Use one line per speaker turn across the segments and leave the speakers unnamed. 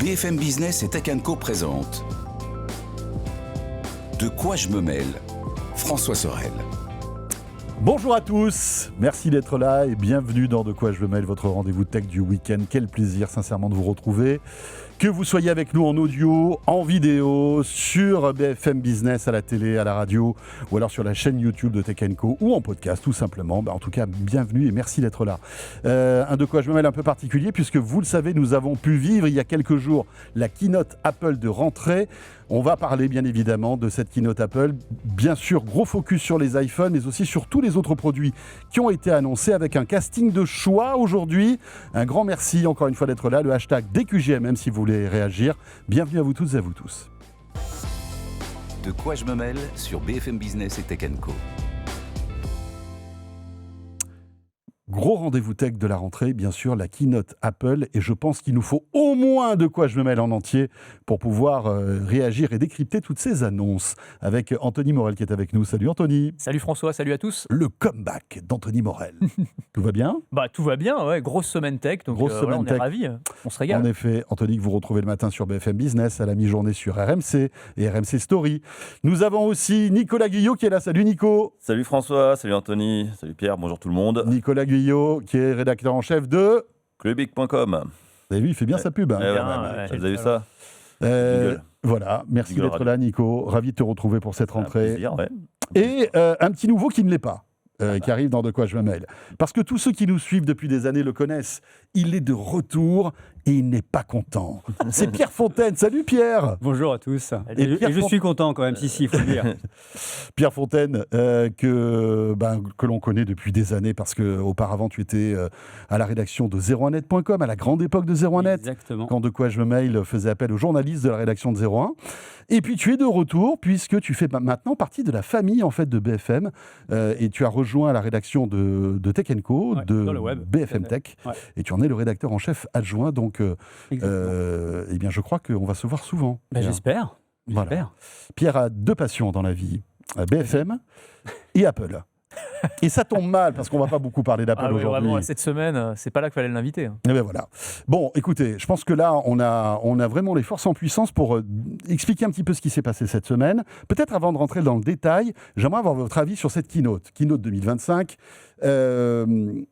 BFM Business et Tech & Co présente De quoi je me mêle, François Sorel.
Bonjour à tous, merci d'être là et bienvenue dans De quoi je me mêle, votre rendez-vous tech du week-end. Quel plaisir sincèrement de vous retrouver. Que vous soyez avec nous en audio, en vidéo, sur BFM Business, à la télé, à la radio, ou alors sur la chaîne YouTube de Tech & Co, ou en podcast tout simplement. En tout cas, bienvenue et merci d'être là. Un De quoi je me mêle un peu particulier, puisque vous le savez, nous avons pu vivre il y a quelques jours la keynote Apple de rentrée. On va parler bien évidemment de cette keynote Apple. Bien sûr, gros focus sur les iPhones, mais aussi sur tous les autres produits qui ont été annoncés avec un casting de choix aujourd'hui. Un grand merci encore une fois d'être là. Le hashtag DQGMM si vous voulez réagir. Bienvenue à vous toutes et à vous tous.
De quoi je me mêle sur BFM Business et Tech & Co.
Gros rendez-vous tech de la rentrée, bien sûr, la keynote Apple. Et je pense qu'il nous faut au moins De quoi je me mêle en entier pour pouvoir réagir et décrypter toutes ces annonces. Avec Anthony Morel qui est avec nous. Salut Anthony.
Salut François, salut à tous.
Le comeback d'Anthony Morel. Tout va bien ?
Tout va bien, ouais. Grosse semaine tech, donc
Grosse semaine
on
tech.
est ravis, on se régale.
En effet, Anthony que vous retrouvez le matin sur BFM Business, à la mi-journée sur RMC et RMC Story. Nous avons aussi Nicolas Guyot qui est là. Salut Nico.
Salut François, salut Anthony, salut Pierre, bonjour tout le monde.
Nicolas Guyot qui est rédacteur en chef de
Clubic.com.
Vous avez vu, il fait bien sa pub. Hein.
Vous avez vu ça
Voilà, merci
Google
d'être
Radio.
là Nico, ravi de te retrouver pour cette rentrée.
Plaisir, ouais.
Et un petit nouveau qui ne l'est pas, qui arrive dans De quoi je me mêle. Parce que tous ceux qui nous suivent depuis des années le connaissent, il est de retour et il n'est pas content. C'est Pierre Fontaine, salut Pierre.
Bonjour à tous.
Et Pierre
Je suis content quand même, si, il faut le dire.
Pierre Fontaine, que l'on connaît depuis des années parce qu'auparavant tu étais à la rédaction de 01net.com, à la grande époque de 01net,
Exactement.
quand De quoi je me mêle faisait appel aux journalistes de la rédaction de 01. Et puis tu es de retour puisque tu fais maintenant partie de la famille en fait de BFM et tu as rejoint la rédaction de Tech & Co,
Ouais,
de
dans le web.
BFM Tech,
Ouais.
et tu en es le rédacteur en chef adjoint. Donc,
Exactement.
eh bien, je crois qu'on va se voir souvent. Pierre.
J'espère.
Voilà.
J'espère.
Pierre a deux passions dans la vie, BFM et Apple. Et ça tombe mal, parce qu'on ne va pas beaucoup parler d'Apple aujourd'hui.
Vraiment, cette semaine, c'est pas là qu'il fallait l'inviter. Hein.
Et ben voilà. Bon, écoutez, je pense que là, on a vraiment les forces en puissance pour expliquer un petit peu ce qui s'est passé cette semaine. Peut-être avant de rentrer dans le détail, j'aimerais avoir votre avis sur cette keynote 2025.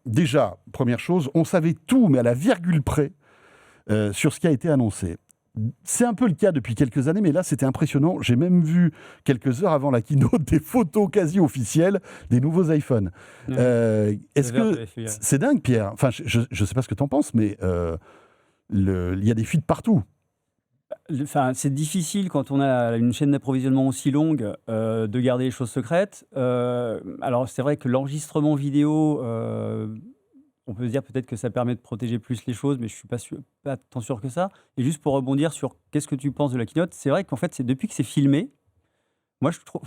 Déjà, première chose, on savait tout, mais à la virgule près, sur ce qui a été annoncé. C'est un peu le cas depuis quelques années, mais là, c'était impressionnant. J'ai même vu, quelques heures avant la keynote, des photos quasi officielles des nouveaux iPhones. Est-ce que c'est dingue, Pierre? Enfin, je ne sais pas ce que tu en penses, mais il y a des fuites partout.
C'est difficile quand on a une chaîne d'approvisionnement aussi longue de garder les choses secrètes. Alors, c'est vrai que l'enregistrement vidéo, on peut se dire peut-être que ça permet de protéger plus les choses, mais je ne suis pas tant sûr que ça. Et juste pour rebondir sur qu'est-ce que tu penses de la keynote, c'est vrai qu'en fait, c'est depuis que c'est filmé, moi je trouve,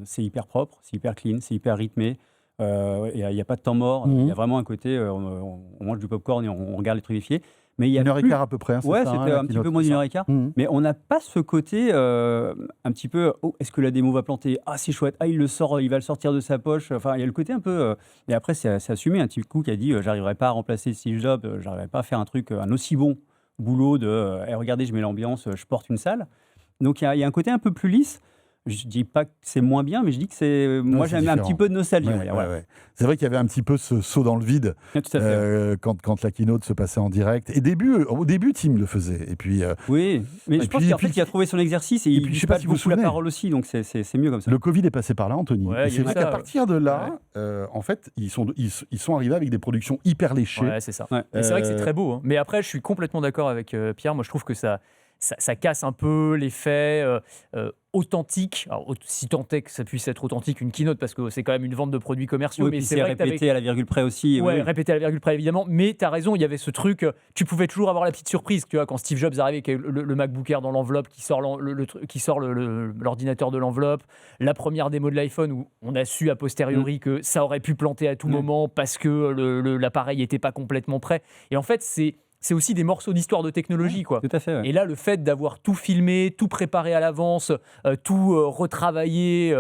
c'est hyper propre, c'est hyper clean, c'est hyper rythmé. Il n'y a pas de temps mort, il y a vraiment un côté, on mange du popcorn et on regarde les trucs vérifiés. Mais il y a
1h15 à peu près. Hein,
ouais,
ça,
c'était un petit peu moins d'1h15. Mais on n'a pas ce côté un petit peu, est-ce que la démo va planter? Ah, c'est chouette. Ah, il va le sortir de sa poche. Enfin, il y a le côté un peu... et après, c'est assumé. Un petit coup qui a dit, j'arriverai pas à remplacer Steve Jobs, j'arriverai pas à faire un aussi bon boulot de, regardez, je mets l'ambiance, je porte une salle. Donc, il y a un côté un peu plus lisse. Je ne dis pas que c'est moins bien, mais je dis que c'est... Moi, j'aime un petit peu de nostalgie.
Ouais. C'est vrai qu'il y avait un petit peu ce saut dans le vide
Tout à fait,
quand la keynote se passait en direct. Et au début, Tim le faisait. Et puis,
oui, mais je pense qu'en fait, il a trouvé son exercice et il
je sais pas si vous vous
beaucoup la
souvenez.
parole aussi, donc c'est mieux comme ça.
Le Covid est passé par là, Anthony.
Ouais,
et c'est vrai qu'à partir de là,
ouais.
en fait, ils sont arrivés avec des productions hyper léchées.
Ouais, c'est ça.
Ouais.
Mais c'est vrai que c'est très beau. Hein. Mais après, je suis complètement d'accord avec Pierre. Moi, je trouve que ça casse un peu l'effet authentique. Alors, si tant est que ça puisse être authentique, une keynote, parce que c'est quand même une vente de produits commerciaux.
Oui,
mais
puis
c'est
c'est
vrai que
répété à la virgule près aussi.
Ouais,
Oui.
répété à la virgule près, évidemment. Mais tu as raison, il y avait ce truc, tu pouvais toujours avoir la petite surprise. Tu vois, quand Steve Jobs arrivait avec le MacBook Air dans l'enveloppe, qui sort l'ordinateur de l'enveloppe, la première démo de l'iPhone, où on a su a posteriori que ça aurait pu planter à tout moment parce que l'appareil n'était pas complètement prêt. Et en fait, c'est aussi des morceaux d'histoire de technologie, quoi.
Tout à fait. Ouais.
Et là, le fait d'avoir tout filmé, tout préparé à l'avance, tout retravaillé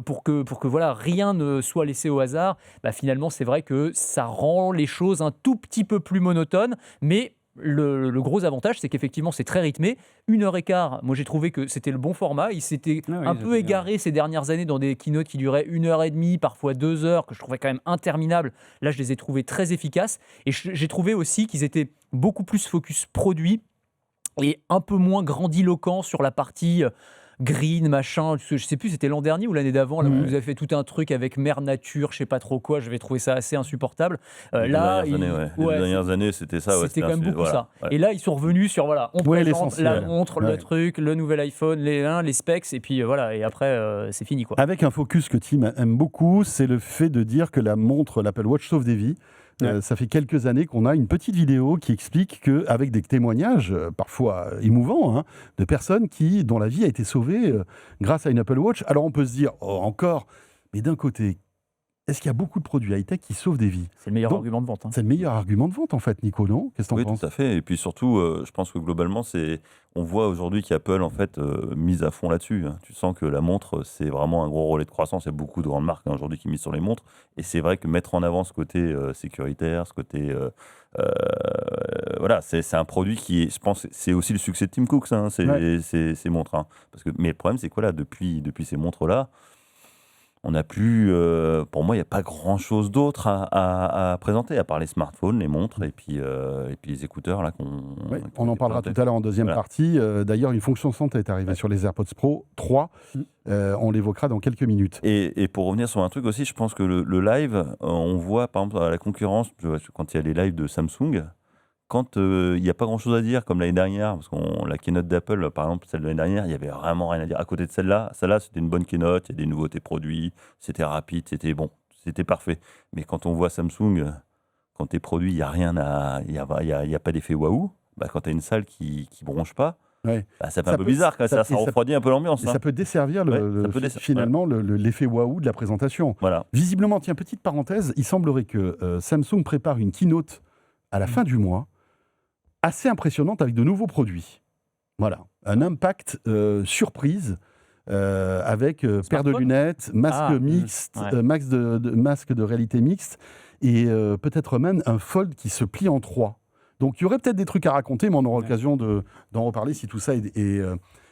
pour que voilà, rien ne soit laissé au hasard, finalement, c'est vrai que ça rend les choses un tout petit peu plus monotones, mais le gros avantage, c'est qu'effectivement, c'est très rythmé. 1h15, moi j'ai trouvé que c'était le bon format. Il s'était un peu égaré ces dernières années dans des keynotes qui duraient 1h30, parfois 2 heures, que je trouvais quand même interminables. Là, je les ai trouvés très efficaces. Et j'ai trouvé aussi qu'ils étaient beaucoup plus focus produit et un peu moins grandiloquents sur la partie green, machin, je sais plus, c'était l'an dernier ou l'année d'avant, là où vous avez fait tout un truc avec Mère Nature, je sais pas trop quoi, j'avais trouvé ça assez insupportable.
Les dernières années, c'était ça.
C'était quand même beaucoup ça.
Voilà.
Et là, ils sont revenus sur, on présente la
l'essentiel.
montre, le truc, le nouvel iPhone, les specs, et puis voilà, et après, c'est fini, quoi.
Avec un focus que Tim aime beaucoup, c'est le fait de dire que la montre, l'Apple Watch, sauve des vies. Ça fait quelques années qu'on a une petite vidéo qui explique qu'avec des témoignages, parfois émouvants, de personnes dont la vie a été sauvée grâce à une Apple Watch. Alors on peut se dire, encore, mais d'un côté, est-ce qu'il y a beaucoup de produits high-tech qui sauvent des vies ?
C'est le meilleur argument de vente.
C'est le meilleur argument de vente, en fait, Nico, non ? Qu'est-ce que t'en penses ?
Tout à fait. Et puis surtout, je pense que globalement, on voit aujourd'hui qu'Apple, en fait, mise à fond là-dessus. Tu sens que la montre, c'est vraiment un gros relais de croissance. Il y a beaucoup de grandes marques aujourd'hui qui misent sur les montres. Et c'est vrai que mettre en avant ce côté sécuritaire, ce côté... voilà, c'est un produit qui, je pense, c'est aussi le succès de Tim Cook, ces montres. Mais le problème, c'est quoi là, depuis ces montres-là, on n'a plus, pour moi, il n'y a pas grand-chose d'autre à présenter, à part les smartphones, les montres et puis les écouteurs. Là,
on en parlera tout à l'heure en deuxième partie. D'ailleurs, une fonction santé est arrivée sur les AirPods Pro 3. On l'évoquera dans quelques minutes.
Et pour revenir sur un truc aussi, je pense que le live, on voit par exemple à la concurrence, quand il y a les lives de Samsung, quand il n'y a pas grand-chose à dire, comme l'année dernière, parce que la keynote d'Apple, par exemple, celle de l'année dernière, il n'y avait vraiment rien à dire. À côté de celle-là, c'était une bonne keynote, il y a des nouveautés produits, c'était rapide, c'était bon, c'était parfait. Mais quand on voit Samsung, quand tes produits, il n'y a rien il y a pas d'effet waouh, quand tu as une salle qui ne bronche pas, ça fait un peu bizarre, ça refroidit un peu l'ambiance.
Ça peut desservir finalement l'effet waouh de la présentation.
Voilà.
Visiblement, tiens, petite parenthèse, il semblerait que Samsung prépare une keynote à la fin du mois, assez impressionnante avec de nouveaux produits. Voilà, un impact surprise avec paire de lunettes, masque mixte, masque de réalité mixte et peut-être même un fold qui se plie en 3. Donc il y aurait peut-être des trucs à raconter, mais on aura l'occasion d'en reparler si tout ça est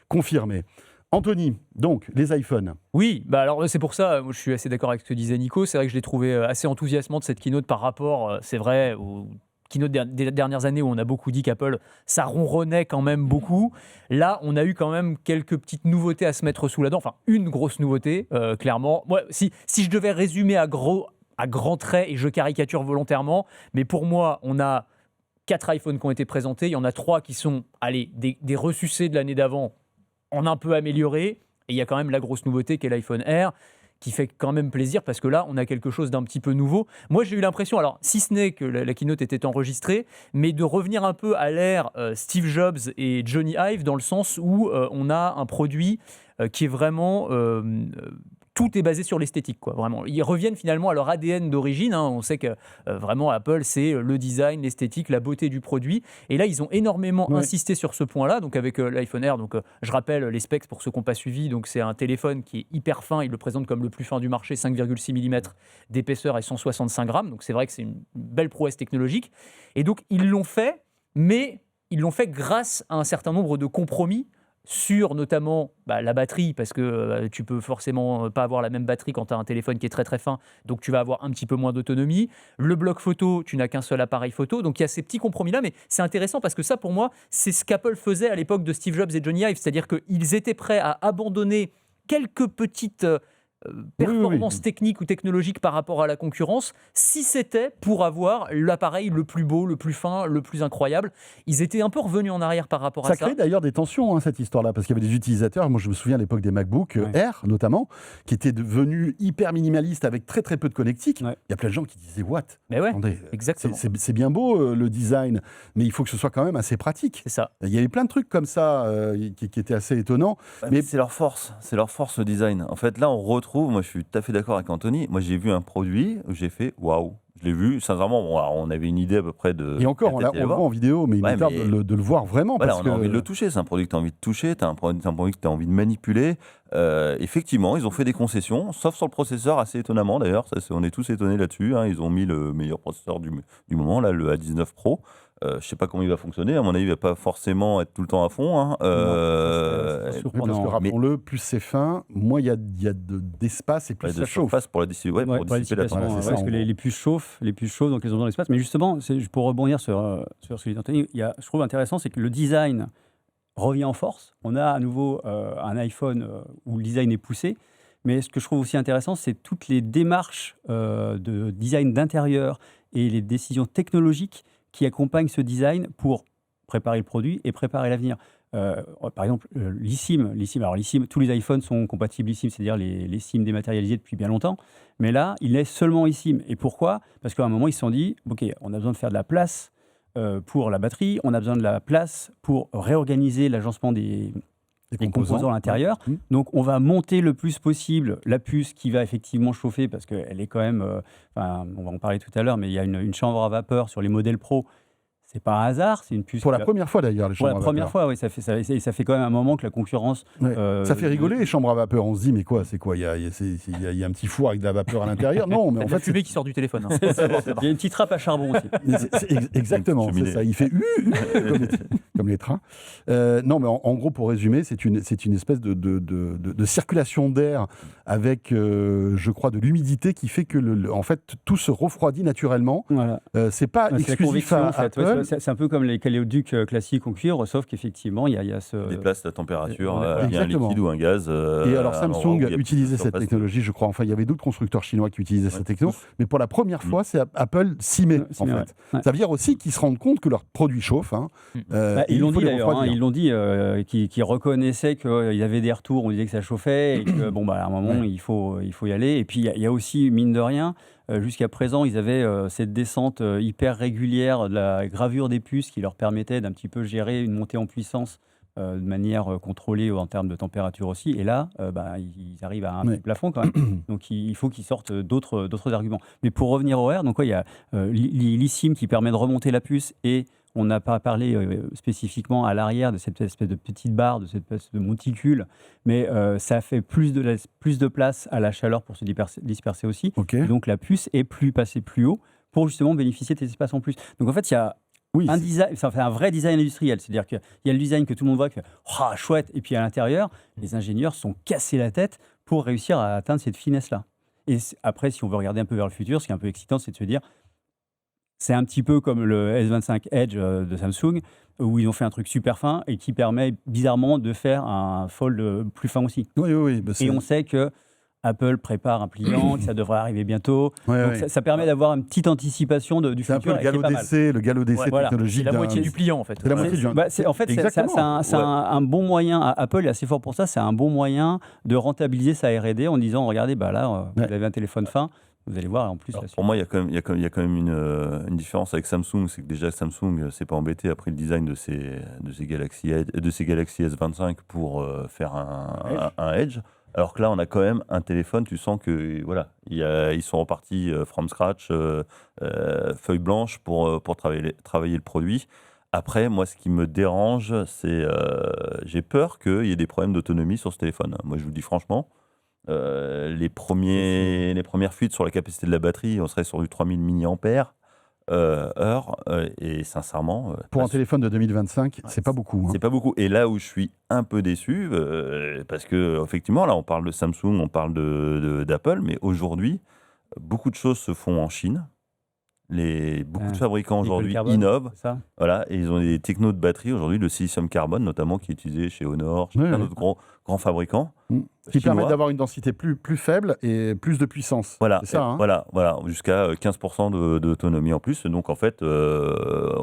confirmé. Anthony, donc les iPhones.
Oui, alors c'est pour ça, moi, je suis assez d'accord avec ce que disait Nico. C'est vrai que je l'ai trouvé assez enthousiasmant de cette keynote par rapport, c'est vrai, aux keynote des dernières années où on a beaucoup dit qu'Apple, ça ronronnait quand même beaucoup. Là, on a eu quand même quelques petites nouveautés à se mettre sous la dent. Enfin, une grosse nouveauté, clairement. Moi, si je devais résumer à grands traits, et je caricature volontairement, mais pour moi, on a 4 iPhones qui ont été présentés. Il y en a 3 qui sont des ressucés de l'année d'avant, en un peu améliorés. Et il y a quand même la grosse nouveauté qui est l'iPhone Air, qui fait quand même plaisir parce que là, on a quelque chose d'un petit peu nouveau. Moi, j'ai eu l'impression, alors si ce n'est que la keynote était enregistrée, mais de revenir un peu à l'ère Steve Jobs et Johnny Ive, dans le sens où on a un produit qui est vraiment... tout est basé sur l'esthétique, quoi, vraiment. Ils reviennent finalement à leur ADN d'origine. On sait que vraiment Apple, c'est le design, l'esthétique, la beauté du produit. Et là, ils ont énormément insisté sur ce point-là. Donc avec l'iPhone Air, donc je rappelle les specs pour ceux qui n'ont pas suivi. Donc c'est un téléphone qui est hyper fin. Ils le présentent comme le plus fin du marché, 5,6 mm d'épaisseur et 165 grammes. Donc c'est vrai que c'est une belle prouesse technologique. Et donc ils l'ont fait, mais ils l'ont fait grâce à un certain nombre de compromis sur notamment la batterie, parce que tu peux forcément pas avoir la même batterie quand tu as un téléphone qui est très très fin, donc tu vas avoir un petit peu moins d'autonomie. Le bloc photo, tu n'as qu'un seul appareil photo, donc il y a ces petits compromis-là, mais c'est intéressant parce que ça, pour moi, c'est ce qu'Apple faisait à l'époque de Steve Jobs et Johnny Ive, c'est-à-dire qu'ils étaient prêts à abandonner quelques petites performances techniques ou technologiques par rapport à la concurrence, si c'était pour avoir l'appareil le plus beau, le plus fin, le plus incroyable. Ils étaient un peu revenus en arrière par rapport à ça.
Ça crée d'ailleurs des tensions, cette histoire-là, parce qu'il y avait des utilisateurs, moi je me souviens à l'époque des MacBook Air notamment, qui étaient devenus hyper minimalistes avec très très peu de connectique. Il y a plein de gens qui disaient « What ? Attendez,
exactement.
C'est bien beau le design, mais il faut que ce soit quand même assez pratique. »
C'est ça.
Il y avait plein de trucs comme ça qui étaient assez étonnants.
Mais c'est leur force, le design. En fait, là on retrouve, moi je suis tout à fait d'accord avec Anthony, moi j'ai vu un produit où j'ai fait waouh, je l'ai vu, sincèrement, on avait une idée à peu près de...
Et encore, on le voit en vidéo, mais il est tard de le voir vraiment.
Voilà,
parce
on a envie de le toucher, c'est un produit que tu as envie de toucher, c'est un produit que tu as envie de manipuler. Effectivement, ils ont fait des concessions, sauf sur le processeur, assez étonnamment d'ailleurs, on est tous étonnés là-dessus, ils ont mis le meilleur processeur du moment, là, le A19 Pro. Je ne sais pas comment il va fonctionner. À mon avis, il ne va pas forcément être tout le temps à fond. Hein.
C'est
Oui,
surprenant.
parce que rappelons-le, plus c'est fin, moins il y a d'espace et plus
Ouais,
ça
de
chauffe.
surface pour dissiper
Ouais,
la
pour la
température.
dissipation,
Voilà, c'est ça,
parce
en
que
gros.
les puces chauffent, donc elles ont dans l'espace. Mais justement, pour rebondir sur ce que dit Anthony, je trouve intéressant, c'est que le design revient en force. On a à nouveau un iPhone où le design est poussé. Mais ce que je trouve aussi intéressant, c'est toutes les démarches de design d'intérieur et les décisions technologiques qui accompagnent ce design pour préparer le produit et préparer l'avenir. Par exemple, l'eSIM. Alors l'eSIM, tous les iPhones sont compatibles eSIM, c'est-à-dire les SIM dématérialisés depuis bien longtemps. Mais là, il est seulement eSIM. Et pourquoi ? Parce qu'à un moment, ils se sont dit, OK, on a besoin de faire de la place pour la batterie, on a besoin de la place pour réorganiser l'agencement des composants à l'intérieur.
Mmh.
Donc, on va monter le plus possible la puce qui va effectivement chauffer parce qu'elle est quand même, on va en parler tout à l'heure, mais il y a une chambre à vapeur sur les modèles Pro. C'est pas un hasard, c'est une puce.
Pour la première fois d'ailleurs, les
Pour
chambres
la
à
première
vapeur.
fois, oui, ça fait quand même un moment que la concurrence.
Ouais. Ça fait rigoler les chambres à vapeur. On se dit, mais quoi, c'est quoi ? Il y a un petit four avec de la vapeur à l'intérieur ? Non, mais en
Il y a
fait,
la fumée qui sort du téléphone. hein.
Il y a une petite trappe à charbon aussi.
Exactement, c'est
Cheminée.
ça. Il fait comme les trains. Non, mais en gros, pour résumer, c'est une espèce de circulation d'air avec, je crois, de l'humidité qui fait que, en fait, tout se refroidit naturellement.
Voilà.
C'est pas
C'est la
exclusif
convection,
à
en fait.
Apple.
Ouais, c'est un peu comme les caléoducs classiques en cuivre, sauf qu'effectivement, il y a ce.
Déplace la température
on est-
via un
Exactement.
liquide ou un gaz.
Et alors
à un endroit où
Samsung
il y a plus de
utilisait cette
surface.
technologie, je crois. Enfin, il y avait d'autres constructeurs chinois qui utilisaient cette techno,
tous.
mais pour la première fois, c'est Apple s'y met, en
Ouais.
fait.
Ouais.
Ça veut dire aussi qu'ils se rendent compte que leurs produits chauffent. Hein,
Bah,
et
ils l'ont
il faut
dit
les
d'ailleurs,
refroidir.
ils l'ont dit, qu'ils reconnaissaient qu'il y avait des retours, on disait que ça chauffait, et que bon, bah, à un moment, il faut y aller. Et puis, il y a aussi, mine de rien, jusqu'à présent, ils avaient cette descente hyper régulière de la gravure des puces qui leur permettait d'un petit peu gérer une montée en puissance de manière contrôlée en termes de température aussi. Et là, ils arrivent à un
Ouais.
petit plafond quand même. Donc, il faut qu'ils sortent d'autres arguments. Mais pour revenir au R, donc, il y a l'eSIM qui permet de remonter la puce et on n'a pas parlé spécifiquement à l'arrière de cette espèce de petite barre, de cette espèce de monticule, mais ça fait plus de place à la chaleur pour se disperser aussi.
Ok.
Et donc la puce est passée plus haut pour justement bénéficier de ces espaces en plus. Donc en fait, il y a
Oui,
un design, ça fait un vrai design industriel. C'est-à-dire qu'il y a le design que tout le monde voit, qui fait « chouette », et puis à l'intérieur, les ingénieurs se sont cassés la tête pour réussir à atteindre cette finesse-là. Et après, si on veut regarder un peu vers le futur, ce qui est un peu excitant, c'est de se dire c'est un petit peu comme le S25 Edge de Samsung, où ils ont fait un truc super fin et qui permet bizarrement de faire un fold plus fin aussi.
oui. Bah,
Et on sait que Apple prépare un pliant, que ça devrait arriver bientôt.
Ouais,
Donc
ouais.
ça permet d'avoir une petite anticipation du
C'est un peu
futur.
le galop d'essai,
Voilà.
technologique.
C'est la moitié du pliant en fait.
C'est la moitié du.
En fait,
Exactement.
c'est un bon moyen. Apple est assez fort pour ça. C'est un bon moyen de rentabiliser sa R&D en disant regardez, là, vous avez un téléphone fin. Vous allez voir, en plus,
Alors,
là-dessus.
pour moi, il y a quand même une différence avec Samsung, c'est que déjà Samsung s'est pas embêté après le design de ces Galaxy S25 pour faire un Edge. Alors que là, on a quand même un téléphone, tu sens que voilà, ils sont repartis from scratch, feuille blanche pour travailler le produit. Après, moi, ce qui me dérange, c'est j'ai peur qu'il y ait des problèmes d'autonomie sur ce téléphone. Moi, je vous le dis franchement. Les premières fuites sur la capacité de la batterie, on serait sur du 3000 mAh. Et sincèrement,
Pour un téléphone de 2025, c'est pas beaucoup. Hein.
c'est pas beaucoup. Et là où je suis un peu déçu, parce que effectivement, là, on parle de Samsung, on parle d'Apple, mais aujourd'hui, beaucoup de choses se font en Chine. Beaucoup de fabricants aujourd'hui innovent.
Ça.
Voilà, et ils ont des technos de batterie aujourd'hui, le silicium carbone notamment, qui est utilisé chez Honor, chez plein d'autres grands fabricants.
Ce qui permet
chinois.
d'avoir une densité plus faible et plus de puissance.
Voilà,
C'est ça, hein.
voilà, jusqu'à 15% d'autonomie en plus. Donc en fait,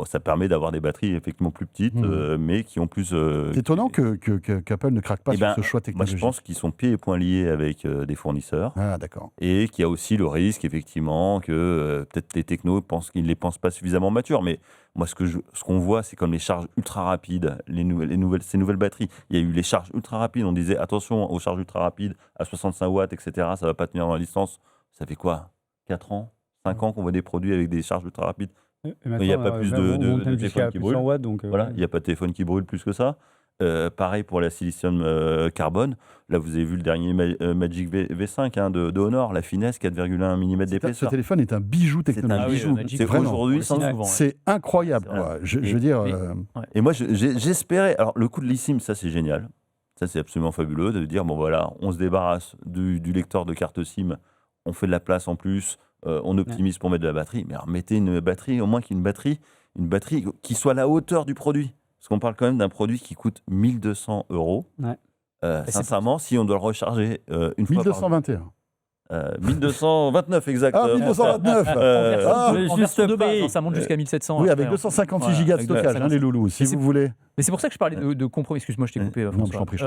ça permet d'avoir des batteries effectivement plus petites, mais qui ont plus.
C'est étonnant qu'Apple ne craque pas sur ce choix
Moi,
technologique.
je pense qu'ils sont pieds et poings liés avec des fournisseurs.
Ah, d'accord.
Et qu'il y a aussi le risque, effectivement, que peut-être les technos qu'ils ne les pensent pas suffisamment matures. Mais moi, ce qu'on voit, c'est comme les charges ultra rapides, ces nouvelles batteries. Il y a eu les charges ultra rapides. On disait attention aux charges ultra rapides à 65 watts, etc. Ça ne va pas tenir dans la distance. Ça fait quoi 4 ans 5 ans qu'on voit des produits avec des charges ultra rapides. Il n'y a pas plus de téléphone qui brûle.
Watts, donc,
Voilà, il n'y a pas de téléphone qui brûle plus que ça. Pareil pour la silicium carbone. Là, vous avez vu le dernier Magic V5 hein, de Honor, la finesse, 4,1 mm
Ce
d'épaisseur.
téléphone est un bijou technologique.
C'est un bijou.
Magic,
C'est
vraiment.
aujourd'hui.
Souvent, ouais.
C'est incroyable.
C'est vrai.
Quoi. Je veux dire,
Et moi, j'espérais. Alors, le coup de l'eSIM, ça, c'est génial. Ça, c'est absolument fabuleux de dire bon, voilà, on se débarrasse du lecteur de carte SIM, on fait de la place en plus, on optimise pour mettre de la batterie. Mais alors, mettez une batterie, au moins une batterie qui soit à la hauteur du produit. Parce qu'on parle quand même d'un produit qui coûte 1 200 €.
Ouais.
Sincèrement, si on doit le recharger une fois par
1221.
1229, exact.
Ah, 1229
En
juste
version de base,
prix.
hein, ça monte jusqu'à 1700.
Oui,
après,
avec
hein.
256
Voilà,
gigas de
avec
stockage, hein, les loulous, si
Mais
vous voulez.
Mais c'est pour ça que je parlais de compromis. Excuse-moi, je t'ai coupé,
Non,
François.
je t'en prie.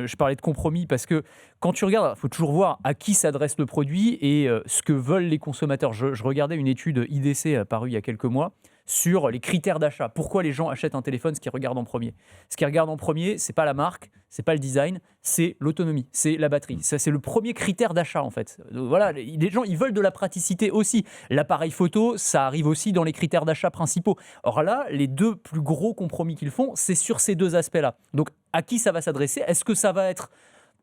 Je parlais de compromis parce que quand tu regardes, il faut toujours voir à qui s'adresse le produit et ce que veulent les consommateurs. Je regardais une étude IDC parue il y a quelques mois sur les critères d'achat. Pourquoi les gens achètent un téléphone? Ce qu'ils regardent en premier. Ce qu'ils regardent en premier, c'est pas la marque, c'est pas le design, c'est l'autonomie, c'est la batterie. Ça, c'est le premier critère d'achat en fait. Donc, voilà, les gens, ils veulent de la praticité aussi. L'appareil photo, ça arrive aussi dans les critères d'achat principaux. Or là, les deux plus gros compromis qu'ils font, c'est sur ces deux aspects-là. Donc, à qui ça va s'adresser? Est-ce que ça va être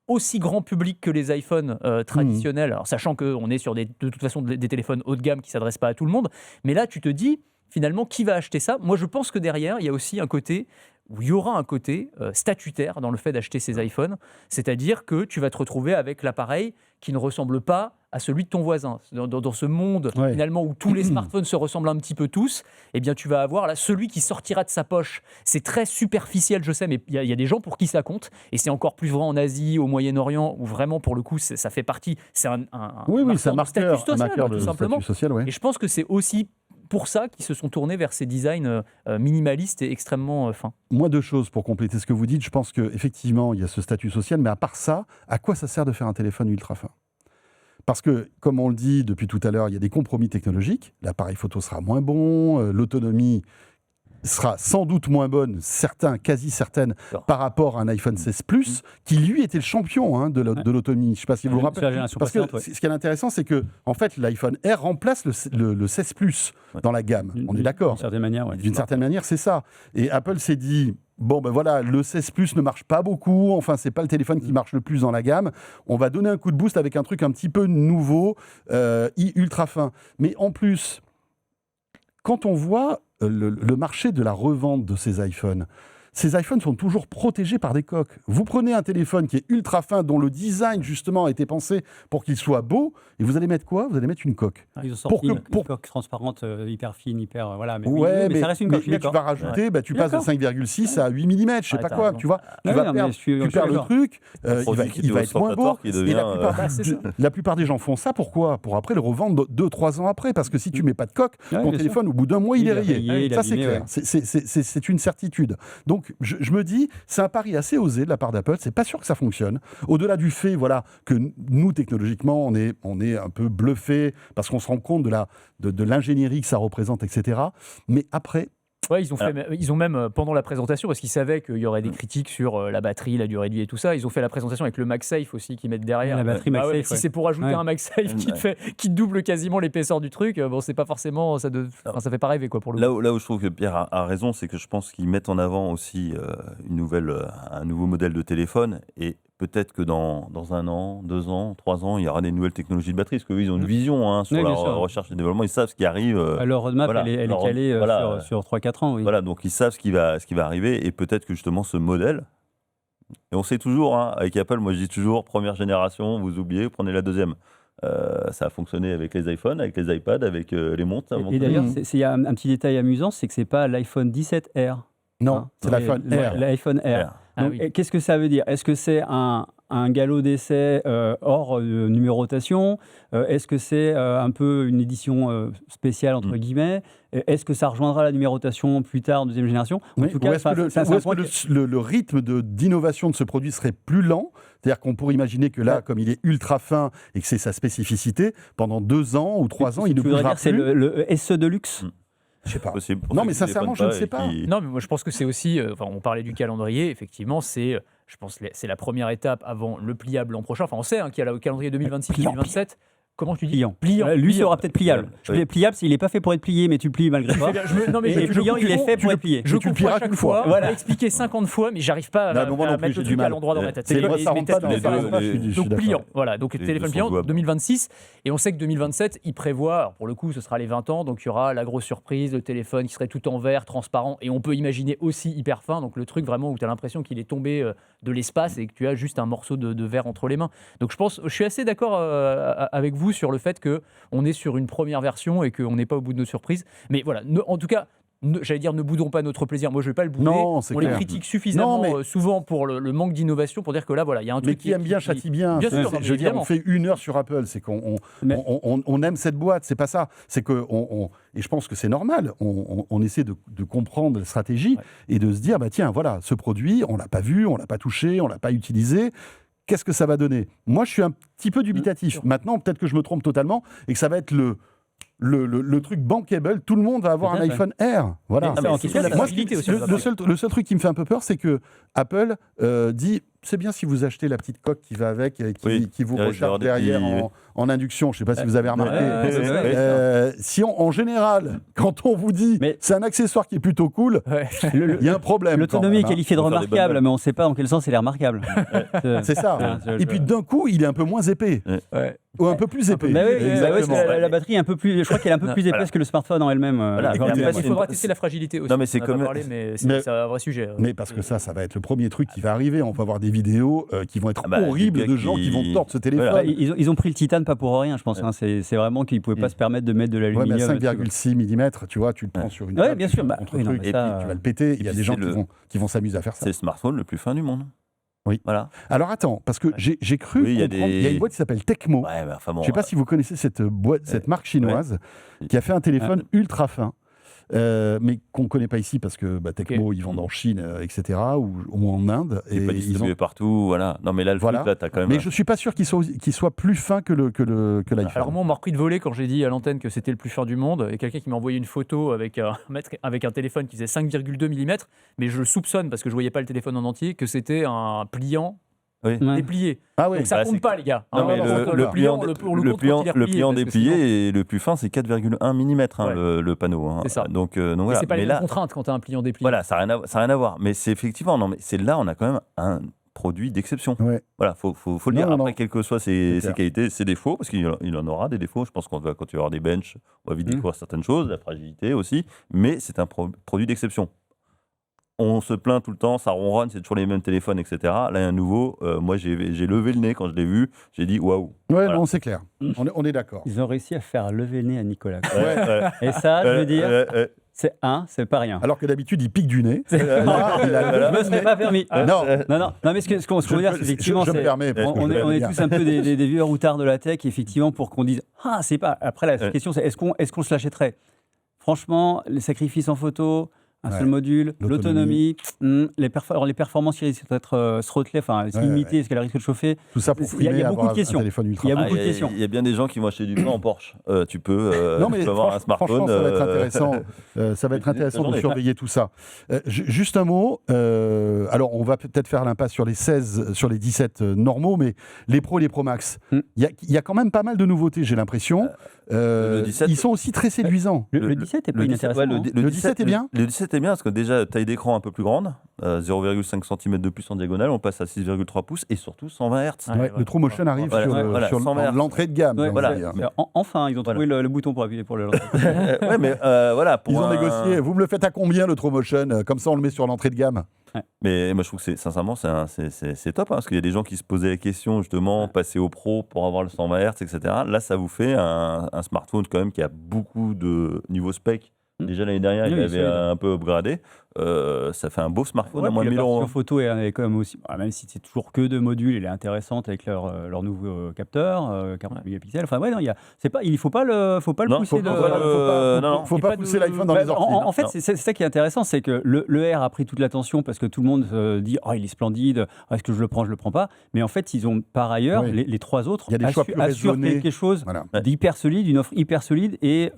aussi grand public que les iPhones traditionnels, alors, sachant qu'on est sur de toute façon des téléphones haut de gamme qui ne s'adressent pas à tout le monde, mais là tu te dis finalement qui va acheter ça? Moi je pense que derrière il y a aussi un côté, où il y aura un côté statutaire dans le fait d'acheter ces iPhones, c'est-à-dire que tu vas te retrouver avec l'appareil qui ne ressemble pas à celui de ton voisin. Dans ce monde finalement où tous les smartphones se ressemblent un petit peu tous, eh bien tu vas avoir là celui qui sortira de sa poche. C'est très superficiel, je sais, mais il y a des gens pour qui ça compte, et c'est encore plus vrai en Asie, au Moyen-Orient, où vraiment pour le coup ça fait partie. C'est un
c'est un marqueur,
statut social,
de
tout simplement.
statut social, ouais.
Et je pense que c'est aussi pour ça qu'ils se sont tournés vers ces designs minimalistes et extrêmement fins.
Moi, deux choses pour compléter ce que vous dites. Je pense qu'effectivement, il y a ce statut social, mais à part ça, à quoi ça sert de faire un téléphone ultra fin? Parce que, comme on le dit depuis tout à l'heure, il y a des compromis technologiques. L'appareil photo sera moins bon, l'autonomie sera sans doute moins bonne, quasi certaine, par rapport à un iPhone 16 Plus, qui lui était le champion de l'autonomie. Je ne sais pas si vous vous rappelez. Parce que ce qui est intéressant, c'est que en fait, l'iPhone R remplace le 16 Plus dans la gamme. On est d'accord.
D'une certaine manière, ouais.
D'une certaine manière, c'est ça. Et Apple s'est dit, bon ben voilà, le 16 Plus ne marche pas beaucoup, enfin c'est pas le téléphone qui marche le plus dans la gamme, on va donner un coup de boost avec un truc un petit peu nouveau, ultra fin. Mais en plus, quand on voit le marché de la revente de ces iPhones sont toujours protégés par des coques. Vous prenez un téléphone qui est ultra fin, dont le design justement a été pensé pour qu'il soit beau, et vous allez mettre quoi? Vous allez mettre une coque.
Ils ont sorti une coque transparente, hyper fine, hyper... Voilà,
mais
ça reste une coque.
Mais tu vas rajouter, tu passes de 5,6 à 8 mm, je sais pas quoi, tu vois. Tu perds le truc, il va être moins beau. Et la plupart des gens font ça, pourquoi? Pour après le revendre 2-3 ans après, parce que si tu mets pas de coque, ton téléphone, au bout d'un mois, il est rayé. Ça, c'est clair. C'est une certitude. Donc, je me dis, c'est un pari assez osé de la part d'Apple. C'est pas sûr que ça fonctionne. Au-delà du fait, que nous technologiquement, on est un peu bluffé parce qu'on se rend compte de l'ingénierie que ça représente, etc. Mais après.
Ouais, ils ont même, pendant la présentation, parce qu'ils savaient qu'il y aurait des critiques sur la batterie, la durée de vie et tout ça, ils ont fait la présentation avec le MagSafe aussi qu'ils mettent derrière.
La batterie MagSafe.
Si c'est pour ajouter un MagSafe qui double quasiment l'épaisseur du truc, bon, c'est pas forcément, ça fait pas rêver quoi pour le coup.
Là où je trouve que Pierre a raison, c'est que je pense qu'ils mettent en avant aussi un nouveau modèle de téléphone, et peut-être que dans 1 an, 2 ans, 3 ans, il y aura des nouvelles technologies de batterie, parce qu'eux, ils ont une vision sur la recherche et développement, ils savent ce qui arrive.
Leur roadmap, elle est calée sur 3-4 ans. Oui.
Voilà, donc ils savent ce qui va arriver, et peut-être que justement ce modèle, et on sait toujours, avec Apple, moi je dis toujours, première génération, vous oubliez, vous prenez la deuxième. Ça a fonctionné avec les iPhones, avec les iPads, avec les montres.
Et d'ailleurs, il y a un petit détail amusant, c'est que ce n'est pas l'iPhone 17R.
Non, c'est l'iPhone R.
L'iPhone R. Donc, qu'est-ce que ça veut dire? Est-ce que c'est un galop d'essai hors numérotation? Est-ce que c'est un peu une édition spéciale, entre guillemets? Est-ce que ça rejoindra la numérotation plus tard, en deuxième génération? En tout cas, est-ce
que le rythme d'innovation de ce produit serait plus lent? C'est-à-dire qu'on pourrait imaginer que là, comme il est ultra fin et que c'est sa spécificité, pendant 2 ans ou 3 ans, il ne bougera plus.
C'est le SE de luxe?
Je sais pas. Non, mais sincèrement, je ne sais pas.
Non, mais moi, je pense que c'est aussi. On parlait du calendrier. Effectivement, c'est la première étape avant le pliable l'an prochain. Enfin, on sait qu'il y a le calendrier 2026-2027. Comment tu dis
Pliant.
Pliant.
Lui
Pliant.
sera peut-être pliable.
Oui.
Pliable, il n'est pas fait pour être plié, mais tu le plies malgré toi.
Non, mais
Et pliant, il est fait pour être plié.
Je
Mais tu le
comprends à
plieras
chaque
qu'une fois.
fois. Voilà, expliqué 50 fois, mais j'arrive pas
Non, mais moi
à
non plus,
mettre
j'ai
le
du
truc à
mal.
l'endroit dans ma tête.
C'est moi, ça rentre pas dans
mais
les
t'as
deux.
raison.
Je suis
Donc
d'accord.
pliant, voilà. Donc
Et
téléphone
le
pliant,
son web.
2026. Et on sait que 2027, il prévoit, alors pour le coup, ce sera les 20 ans, donc il y aura la grosse surprise, le téléphone qui serait tout en verre, transparent, et on peut imaginer aussi hyper fin, donc le truc vraiment où tu as l'impression qu'il est tombé de l'espace et que tu as juste un morceau de verre entre les mains. Donc je suis assez d'accord avec vous sur le fait qu'on est sur une première version et qu'on n'est pas au bout de nos surprises. Mais voilà, en tout cas, j'allais dire, ne boudons pas notre plaisir. Moi, je ne vais pas le bouder.
Non, c'est
on
clair.
les critique suffisamment
Non, mais-
souvent pour le manque d'innovation, pour dire que là, voilà, il y a un truc
Mais qui aime bien châtie bien.
Bien sûr, non, mais
Je veux dire,
évidemment.
on fait 1 heure sur Apple. C'est qu'on
Mais-
on aime cette boîte. C'est pas ça. C'est que et je pense que c'est normal. On essaie de comprendre la stratégie et de se dire, bah tiens, voilà, ce produit, on l'a pas vu, on l'a pas touché, on l'a pas utilisé. Qu'est-ce que ça va donner ? Moi, je suis un petit peu dubitatif. Maintenant, peut-être que je me trompe totalement et que ça va être le truc bankable. Tout le monde va avoir un
Peut-être,
iPhone Air. Voilà.
Ah, mais
en
c'est
tout cas,
la
Moi,
fragilité aussi.
le seul truc qui me fait un peu peur, c'est que Apple dit c'est bien si vous achetez la petite coque qui va avec, qui vous
Il risque
recharge
d'avoir des
derrière
petits-
en induction. Je ne sais pas si vous avez remarqué.
ouais,
Si en général, quand on vous dit
Mais-
c'est un accessoire qui est plutôt cool,
Ouais.
il y a un problème.
L'autonomie est
quand même, hein.
qualifiée de
Faut faire des
remarquable,
bonnes
mais on ne sait pas dans quel sens elle est remarquable.
C'est ça. Et puis d'un coup, il est un peu moins épais.
Ouais.
Ou un peu plus épais.
Bah oui,
Exactement.
la batterie est un peu plus. Je crois qu'elle est un peu plus épaisse que le smartphone en elle-même.
Voilà.
Quand
Et
même.
après,
Il faudra tester la fragilité aussi.
Non, mais c'est
On en a pas
comme-
parlé, mais
Mais-
c'est un vrai sujet.
Mais parce que ça va être le premier truc qui va arriver. On va voir des vidéos qui vont être
Ah bah,
horribles
des
de
gars
gens qui vont
qui-
tordre ce téléphone.
Voilà.
Ils ont pris le titane pas pour rien, je pense. Hein. C'est vraiment qu'ils ne pouvaient pas se permettre de mettre de
Ouais, mais
l'aluminium.
à 5,6 mm, tu vois, tu le prends sur une
Ouais,
table,
bien
tu
sûr,
fais
bah,
contre
oui, non,
truc,
mais
et
ça,
puis tu vas le péter. Il y a
puis
des gens
c'est
qui vont s'amuser à faire ça.
C'est le smartphone le plus fin du monde.
Oui.
Voilà.
Alors attends, parce que j'ai cru
Oui, il y a
comprendre,
des-
il y a une boîte qui s'appelle Tecmo.
Ouais, mais enfin bon.
Je ne sais pas si vous connaissez cette marque chinoise qui a fait un téléphone ultra fin. Mais qu'on ne connaît pas ici parce que Tecmo, ils vendent en Chine, etc., ou en Inde.
Il n'est pas
ils
distribué
ont-
partout, voilà. Non, mais là, le
Voilà.
truc, là, t'as quand même.
Mais je ne suis pas sûr qu'il soit plus fin que l'iPhone.
Alors moi, on m'a repris de voler quand j'ai dit à l'antenne que c'était le plus fin du monde, et quelqu'un qui m'a envoyé une photo avec un téléphone qui faisait 5,2 mm, mais je le soupçonne, parce que je voyais pas le téléphone en entier, que c'était un pliant
Oui.
Ouais.
déplié.
Ah oui.
Donc ça
Bah,
compte
c'est-
pas, les gars.
Non, mais
Par contre,
le pliant,
pour le
le
compte,
pliant,
quand il est
le
replié,
pliant
parce que
déplié
sinon-
et le plus fin, c'est 4,1 mm
Ouais.
le panneau. Hein.
C'est ça.
Donc
Mais
voilà.
c'est pas
Mais
les
là,
mêmes contraintes quand tu as un pliant déplié.
voilà, ça n'a rien à voir. Mais c'est effectivement, non, mais c'est là, on a quand même un produit d'exception.
Ouais.
Voilà, faut le
Non,
dire.
non,
Après,
non.
quelles que soient
C'est
ses
clair.
qualités, ses défauts, parce qu'il en aura des défauts. Je pense qu'on va, quand tu vas avoir des benches, on va vite découvrir certaines choses, la fragilité aussi. Mais c'est un produit d'exception. On se plaint tout le temps, ça ronronne, c'est toujours les mêmes téléphones, etc. Là, il y a un nouveau. Moi, j'ai levé le nez quand je l'ai vu. J'ai dit waouh.
Ouais,
Voilà.
non, c'est clair. On est d'accord.
Ils ont réussi à faire lever le nez à Nicolas.
Ouais.
Et ça, je veux dire,
euh,
c'est pas rien.
Alors que d'habitude, il pique du nez.
Je
Là, il a-
me serais pas permis.
Non,
Non, mais ce qu'on veut dire, c'est effectivement,
je me
c'est-
permets. parce que
on
je
est, on
l'aime
est
bien.
tous un peu des vieux routards de la tech, effectivement, pour qu'on dise ah, c'est pas. Après, la question, c'est est-ce qu'on se l'achèterait ? Franchement, les sacrifices en photo, un seul
Ouais.
module,
L'autonomie.
l'autonomie, alors les performances qui risquent d'être throttler, enfin, se
Ouais,
limiter,
ouais.
est-ce qu'elle risque de chauffer ?
Tout ça pour
Il y a
frimer,
beaucoup de
avoir
questions.
un téléphone ultra
Il y a
fin.
beaucoup de questions.
Il y a bien des gens qui vont acheter du pain en Porsche. Tu peux
Non, mais
avoir un
franchement,
smartphone.
ça va être intéressant. Ça va être
toute la
intéressant de
journée.
surveiller tout ça. Juste un mot. Alors, on va peut-être faire l'impasse sur les 16, sur les 17 normaux, mais les Pro et les Pro Max,
Mm.
il y a quand même pas mal de nouveautés, j'ai l'impression.
le 17,
ils sont aussi très séduisants.
Le 17 est pas
le 17,
inintéressant.
ouais,
hein.
Le 17 est bien.
Le 17 est bien parce que déjà, taille d'écran un peu plus grande, 0,5 cm de plus en diagonale, on passe à 6,3 pouces et surtout 120 Hz.
Ouais,
Ouais, le TrueMotion arrive
Voilà,
sur,
voilà,
sur
120 Hz.
l'entrée de gamme.
Ouais,
on
voilà.
va dire.
Enfin, ils ont trouvé le bouton pour appuyer pour le lancer.
Ouais, mais voilà. Pour
Ils ont
un-
négocié. Vous me le faites à combien le TrueMotion ? Comme ça, on le met sur l'entrée de gamme.
Mais moi, je trouve que sincèrement, c'est top hein, parce qu'il y a des gens qui se posaient la question justement, passer au pro pour avoir le 120 Hz, etc. Là, ça vous fait un smartphone quand même qui a beaucoup de niveau spec. Déjà l'année dernière,
Oui,
il
oui,
avait
solide.
un peu upgradé. Ça fait un beau smartphone
Ouais,
à moins de
puis
1000
la
euros.
version photo est quand même aussi, même si c'est toujours que deux modules, elle est intéressante avec leur nouveau capteur, 40 mégapixels. Enfin, ouais, non, il faut pas le
Non,
pousser.
faut pas-
Faut
Et
pas
pas
pousser
de-
l'iPhone dans les orties.
En fait,
Non.
c'est ça qui est intéressant, c'est que le R a pris toute l'attention parce que tout le monde se dit oh, il est splendide, est-ce que je le prends pas. Mais en fait, ils ont par ailleurs,
Oui.
les trois autres
Il y a des choix plus
assurent
raisonnés.
quelque chose
Voilà.
d'hyper solide, une offre hyper solide et.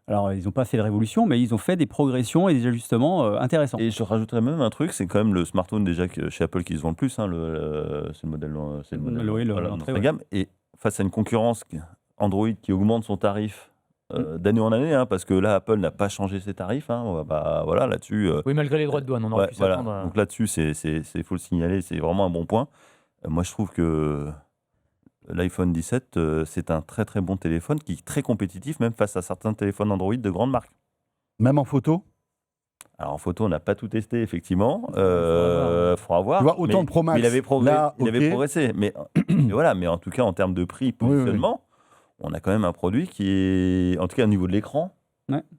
Alors, ils n'ont pas fait de révolution, mais ils ont fait des progressions et des ajustements intéressants.
Et je rajouterais même un truc, c'est quand même le smartphone déjà chez Apple qui se vend le plus. Hein, c'est le modèle,
Oui,
voilà,
l'entrée,
d'entrée de gamme. Et face à une concurrence Android qui augmente son tarif d'année en année, parce que là, Apple n'a pas changé ses tarifs. Voilà, là-dessus.
Oui, malgré les droits de douane, on aurait pu
voilà.
s'attendre.
Donc là-dessus, il faut le signaler, c'est vraiment un bon point. Moi, je trouve que l'iPhone 17, c'est un très très bon téléphone qui est très compétitif, même face à certains téléphones Android de grande marque.
Même en photo?
Alors en photo, on n'a pas tout testé, effectivement. Faudra voir.
Tu vois, autant le Pro Max,
il avait
ok.
progressé. Mais voilà, mais en tout cas, en termes de prix, positionnement, on a quand même un produit qui est, en tout cas au niveau de l'écran,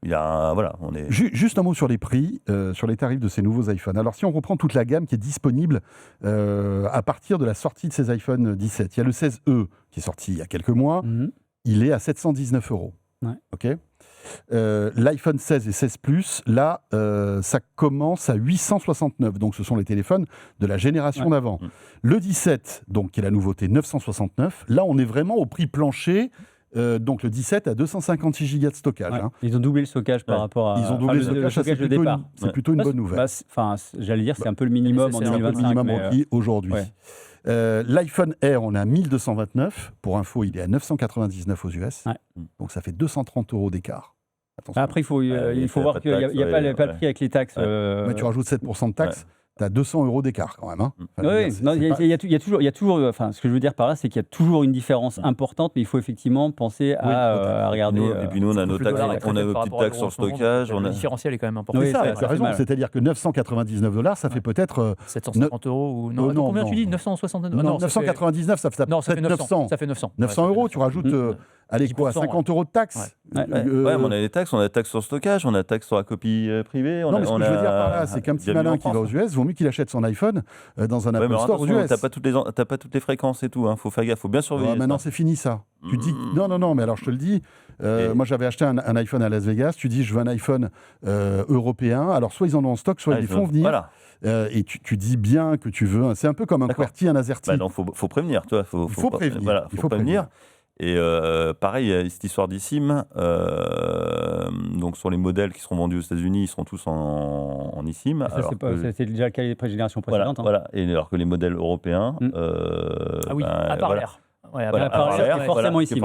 il a, on est...
Juste un mot sur les prix, sur les tarifs de ces nouveaux iPhones. Alors si on reprend toute la gamme qui est disponible à partir de la sortie de ces iPhone 17, il y a le 16E qui est sorti il y a quelques mois, il est à 719 €.
Ouais.
Ok. L'iPhone 16 et 16 Plus, là, ça commence à 869. Donc, ce sont les téléphones de la génération d'avant. Le 17, donc, qui est la nouveauté, 969. Là, on est vraiment au prix plancher. Donc, le 17 à 256 Go de stockage.
Ouais. Ils ont doublé le stockage par rapport à.
Ils ont doublé le stockage de départ. C'est plutôt une bonne nouvelle.
J'allais dire, c'est un peu le minimum en 2025.
C'est un peu le minimum aujourd'hui. Ouais. L'iPhone Air, on a 1229. Pour info, il est à 999 aux US. Ouais. Donc, ça fait 230 € d'écart. Attention.
Après, il faut voir qu'il n'y a pas le prix avec les taxes.
Mais tu rajoutes 7% de taxes, tu as 200 € d'écart quand même. Hein.
Il y a toujours, enfin, ce que je veux dire par là, c'est qu'il y a toujours une différence importante, mais il faut effectivement penser à regarder.
Et puis nous, on a nos taxes, on a nos petites taxes sur le stockage.
Le différentiel est quand même important.
C'est ça, tu as raison. C'est-à-dire que 999 $, ça fait peut-être
750 € ou non. Combien tu dis 969
Non, 999, ça fait peut-être 900.
Ça fait 900.
900 €, tu rajoutes. Allez, quoi, 50 € de taxes?
Mais on a des taxes, on a des taxes sur le stockage, on a des taxes sur la copie privée.
Non, mais ce que je veux dire par là, c'est qu'un petit malin qui va aux US, vaut mieux qu'il achète son iPhone dans un Apple Store aux US.
T'as pas toutes les fréquences et tout, faut faire gaffe, faut bien surveiller.
Maintenant, c'est fini ça. Tu dis, non, mais alors je te le dis, moi j'avais acheté un iPhone à Las Vegas, tu dis, je veux un iPhone européen, alors soit ils en ont en stock, soit ils les font venir. Voilà. Et tu dis bien que tu veux, c'est un peu comme un QWERTY, un AZERTY.
Non, faut prévenir, tu vois.
Il faut prévenir.
Voilà, il faut prévenir. Et pareil, cette histoire d'eSIM, donc sur les modèles qui seront vendus aux États-Unis, ils seront tous en eSIM.
C'était déjà le cas des générations précédentes.
Voilà. Et alors que les modèles européens,
à part l'air.
Forcément eSIM.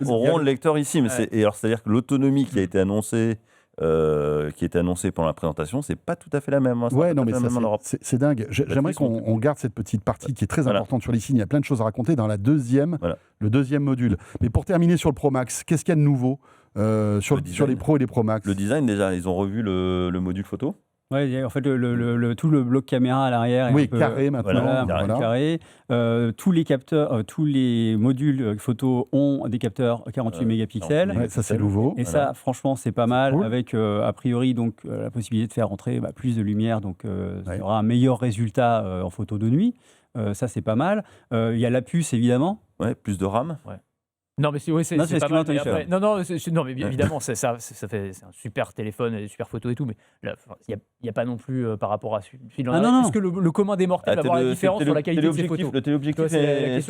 Auront le lecteur eSIM. C'est-à-dire que l'autonomie qui a été annoncée, pendant la présentation, c'est pas tout à fait la même.
Non, mais c'est dingue. J'aimerais qu'on garde cette petite partie qui est très importante sur les signes. Il y a plein de choses à raconter dans le deuxième module. Mais pour terminer sur le Pro Max, qu'est-ce qu'il y a de nouveau sur les Pro et les Pro Max?
Le design, déjà, ils ont revu le module photo.
Oui, en fait, tout le bloc caméra à l'arrière est un peu
carré maintenant.
Carré. Tous les capteurs, tous les modules photo ont des capteurs 48 mégapixels.
Ça, c'est nouveau.
Et ça, franchement, c'est pas mal. Avec, a priori, donc, la possibilité de faire entrer plus de lumière. Donc, il y aura un meilleur résultat en photo de nuit. Ça, c'est pas mal. Il y a la puce, évidemment.
Plus de RAM.
Non, mais c'est pas mal. Non, mais évidemment, c'est un super téléphone, des super photos et tout, mais il n'y a pas non plus par rapport à celui-là. Est-ce que le commun des mortels va voir la différence sur la qualité de ses photos?
Le téléobjectif est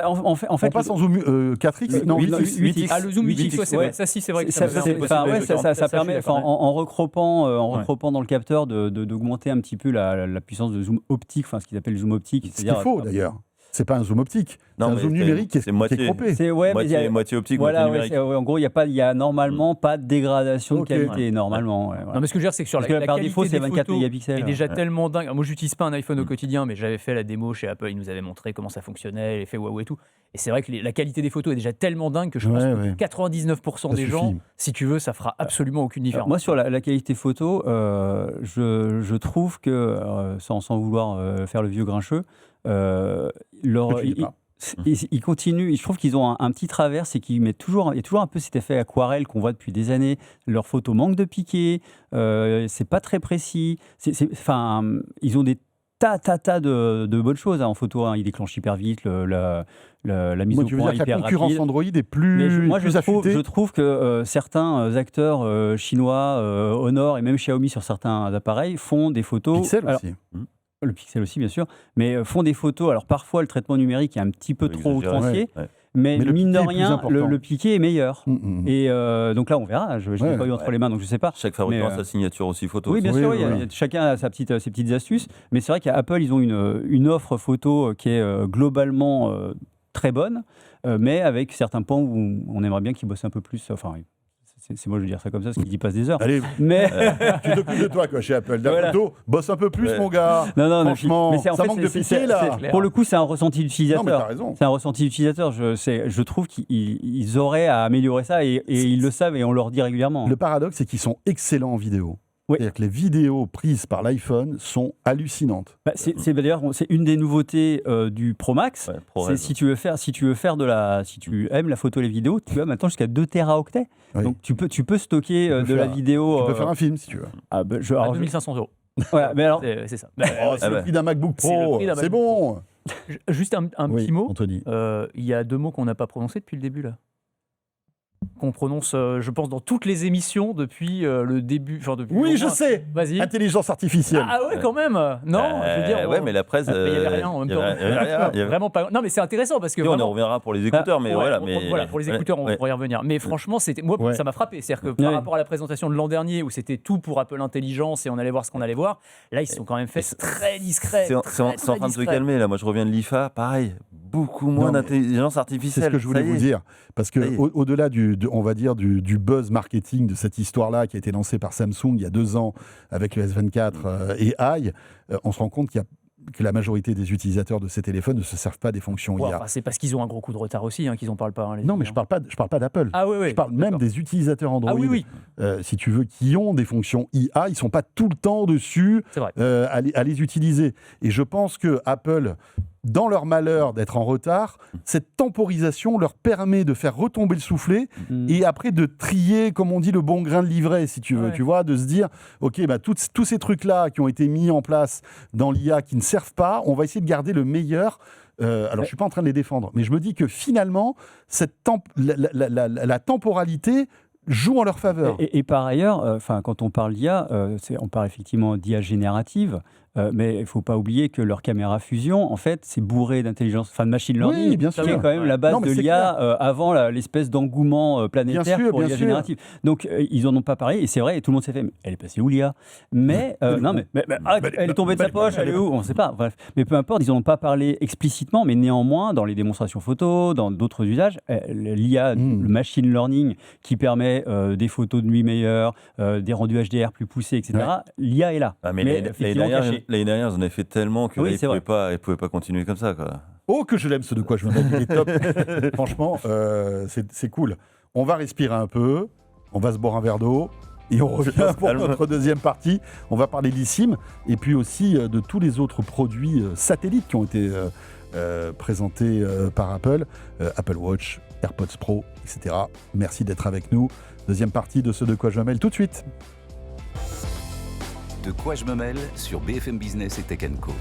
en fait,
on passe en zoom 4X, non
8X.
Ah, le zoom 8X, ça si, c'est vrai que
ça permet, en recropant dans le capteur, d'augmenter un petit peu la puissance de zoom optique, ce qu'ils appellent le zoom optique.
Ce qu'il faut d'ailleurs. C'est pas un zoom optique, c'est un zoom numérique qui est croppé.
C'est
moitié optique, moitié numérique.
En gros, il y a normalement pas de dégradation de qualité, normalement.
Non, mais ce que je veux dire, c'est que sur la
par défaut, c'est 24 mégapixels.
est déjà tellement dingue. Moi, j'utilise pas un iPhone au quotidien, mais j'avais fait la démo chez Apple, ils nous avaient montré comment ça fonctionnait, l'effet Huawei et tout. Et c'est vrai que la qualité des photos est déjà tellement dingue que je pense que 99% des gens, si tu veux, ça fera absolument aucune différence.
Moi, sur la qualité photo, je trouve que, sans vouloir faire le vieux grincheux, ils continuent, je trouve qu'ils ont un petit travers, c'est qu'ils mettent il y a toujours un peu cet effet aquarelle qu'on voit depuis des années. Leurs photos manquent de piqué, c'est pas très précis. Ils ont des tas de bonnes choses en photo. Ils déclenchent hyper vite, la mise au point hyper rapide.
La concurrence Android est plus affûtée.
Je trouve que certains acteurs chinois, Honor et même Xiaomi sur certains appareils font des photos.
Pixel aussi.
Le Pixel aussi, bien sûr, mais font des photos. Alors parfois, le traitement numérique est un petit peu trop outrancier, mais mine de rien, le piqué est meilleur. Et donc là, on verra. Je n'ai pas eu entre les mains, donc je ne sais pas.
Chaque fabricant a sa signature aussi photo.
Oui, bien sûr, chacun a ses petites astuces. Mais c'est vrai qu'à Apple, ils ont une offre photo qui est globalement très bonne, mais avec certains points où on aimerait bien qu'ils bossent un peu plus. Enfin, c'est moi je veux dire ça comme ça, parce qu'ils y passent des heures.
Allez,
Mais
tu t'occupes de toi quoi, chez Apple. La
Voilà.
photo, bosse un peu plus, mon gars.
non,
Franchement,
mais c'est- en
ça
fait,
manque
c'est-
de
c'est-
pitié,
c'est-
là.
c'est- Pour le coup, c'est un ressenti
Non, mais
d'utilisateur.
t'as raison.
C'est un ressenti d'utilisateur. Je trouve qu'ils auraient à améliorer ça et ils le savent et on leur dit régulièrement.
Le paradoxe, c'est qu'ils sont excellents en vidéo.
Oui.
C'est-à-dire que les vidéos prises par l'iPhone sont hallucinantes.
C'est d'ailleurs c'est une des nouveautés du Pro Max.
Ouais,
C'est
ProRes.
si tu aimes la photo et les vidéos, tu as maintenant jusqu'à 2 Teraoctets.
Oui.
Donc tu peux stocker
Tu peux
de la
faire-
vidéo.
Tu peux faire un film si tu veux.
Ah, bah,
À
alors,
2500 €.
voilà, mais alors,
C'est ça.
Oh, c'est
Ah
le
bah.
prix d'un MacBook
C'est le
Pro.
prix d'un
C'est
MacBook
bon.
Juste un
Oui,
petit mot.
Anthony.
Il y a 2 mots qu'on n'a pas prononcés depuis le début là. Qu'on prononce, je pense, dans toutes les émissions depuis le début. Enfin, depuis
Oui,
au
je
moins-
sais.
Vas-y.
Intelligence artificielle.
Ah ouais, quand même. Non, je veux dire.
Ouais, mais la presse.
Il n'y avait rien en même temps.
Il y avait rien. Il y avait-
Vraiment pas. Non, mais c'est intéressant parce que.
on en
vraiment-
reviendra pour les écouteurs, mais
Ouais,
voilà.
voilà, pour les écouteurs, on
ouais.
pourrait y revenir. Mais franchement, moi,
Ouais.
ça m'a frappé. C'est-à-dire que par
Ouais.
rapport à la présentation de l'an dernier, où c'était tout pour Apple Intelligence et on allait voir ce qu'on allait voir, là, ils se sont quand même fait très discrets.
C'est en
très,
train
très
de se
discrets.
calmer. Là, moi, je reviens de l'IFA, pareil. Beaucoup moins
Non, mais
d'intelligence
C'est
artificielle.
ce que je voulais
Ça y
vous
est.
dire. Parce que
Ça y est.
au-delà on va dire du buzz marketing de cette histoire-là qui a été lancée par Samsung il y a 2 ans avec le S24 et AI, on se rend compte que la majorité des utilisateurs de ces téléphones ne se servent pas des fonctions
Ouais,
IA.
enfin, c'est parce qu'ils ont un gros coup de retard aussi, qu'ils n'en parlent pas.
Non, mais je parle pas d'Apple.
Ah oui, oui.
Je parle même
d'accord.
des utilisateurs Android,
Ah oui, oui,
si tu veux, qui ont des fonctions IA, ils sont pas tout le temps dessus
c'est vrai.
à les utiliser. Et je pense que Apple, dans leur malheur d'être en retard, cette temporisation leur permet de faire retomber le soufflet et après de trier, comme on dit, le bon grain de livret, si tu veux,
Ouais.
tu vois, de se dire, ok, bah, tous ces trucs-là qui ont été mis en place dans l'IA qui ne servent pas, on va essayer de garder le meilleur. Alors, je ne suis pas en train de les défendre, mais je me dis que finalement, la temporalité joue en leur faveur.
Et par ailleurs, quand on parle d'IA, on parle effectivement d'IA générative, mais il ne faut pas oublier que leur caméra fusion, en fait, c'est bourré d'intelligence, de machine learning,
Oui, bien
qui
sûr.
est quand même la base
Non, mais
de
c'est
l'IA avant l'espèce d'engouement planétaire
Bien sûr,
pour
bien
l'IA
sûr.
générative. Donc, ils n'en ont pas parlé, et c'est vrai, et tout le monde s'est fait, mais elle est passée où l'IA? Mais, elle est tombée de sa poche, elle est où? On ne sait pas, bref. Mais peu importe, ils n'en ont pas parlé explicitement, mais néanmoins, dans les démonstrations photos, dans d'autres usages, l'IA, le machine learning, qui permet des photos de nuit meilleures, des rendus HDR plus poussés, etc., l'IA est là.
Ah, mais
effectivement cachée.
l'année dernière, ils en avaient fait tellement que
Oui,
là, ils
c'est
ne
vrai.
pouvaient pas continuer comme ça. Quoi.
Oh, que je l'aime, ce de quoi je me mets, il est top. Franchement, c'est cool. On va respirer un peu, on va se boire un verre d'eau, et on revient pour notre deuxième partie. On va parler d'eSIM, et puis aussi de tous les autres produits satellites qui ont été présentés par Apple, Apple Watch, AirPods Pro, etc. Merci d'être avec nous. Deuxième partie de ce de quoi je me mêle tout de suite.
De quoi je me mêle sur BFM Business et Tech & Co.